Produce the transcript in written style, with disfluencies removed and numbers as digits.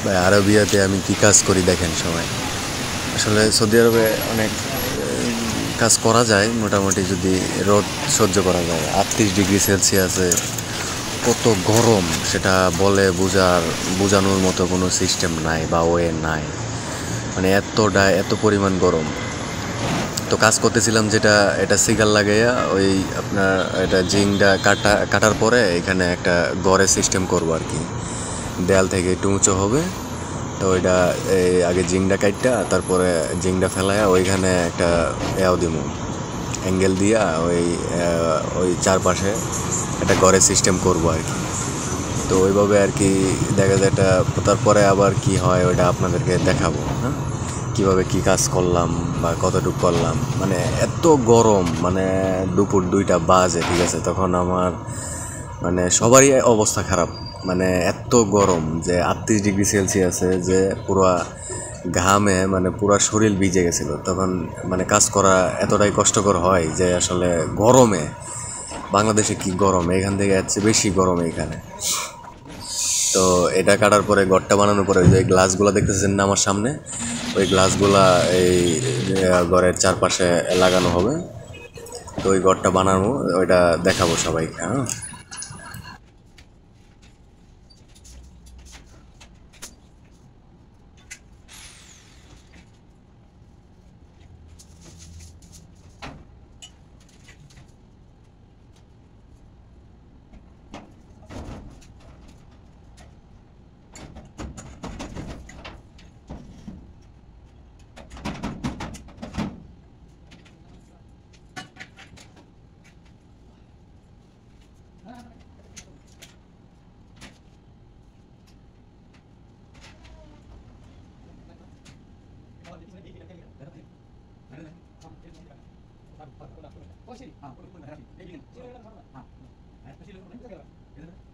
ভাই আরবিয়াতে আমি কি কাজ করি দেখেন সবাই। আসলে সৌদি আরবে অনেক কাজ করা যায় মোটামুটি, যদি রোদ সহ্য করা যায়। 38 ডিগ্রি সেলসিয়াসে কত গরম সেটা বলে বোঝানোর মতো কোনো সিস্টেম নাই বা ওয়ে নাই। মানে এত পরিমাণ গরম। তো কাজ করতেছিলাম যেটা, এটা সিগার লাগাইয়া ওই আপনার এটা জিংটা কাটার পরে এখানে একটা গড়ের সিস্টেম করবো আর কি। দেয়াল থেকে একটু উঁচু হবে। তো ওইটা এই আগে জিংটা কাটটা তারপরে জিংটা ফেলাইয়া ওইখানে একটা এও দিব, অ্যাঙ্গেল দিয়া ওই চারপাশে একটা ঘরের সিস্টেম করব আর কি। তো ওইভাবে আর কি দেখা যায় এটা। তারপরে আবার কি হয় ওইটা আপনাদেরকে দেখাবো, হ্যাঁ, কীভাবে কী কাজ করলাম বা কতটুকু করলাম। মানে এত গরম, মানে দুপুর 2টা বাজে, ঠিক আছে, তখন আমার মানে সবারই অবস্থা খারাপ। মানে এত গরম যে 38 ডিগ্রি সেলসিয়াসে যে পুরা ঘামে মানে পুরা শরীর ভিজে গেছিলো। তখন মানে কাজ করা এতটাই কষ্টকর হয় যে আসলে গরমে, বাংলাদেশে কি গরম, এখান থেকে যাচ্ছে বেশি গরম এখানে। তো এটা কাটার পরে ঘরটা বানানোর পরে ওই যে গ্লাসগুলো দেখতেছেন না আমার সামনে, ওই গ্লাসগুলা এই ঘরের চারপাশে লাগানো হবে। তো ওই ঘরটা বানানো, ওইটা দেখাবো সবাইকে, হ্যাঁ। Oh, sini. Ah, ini. Sini.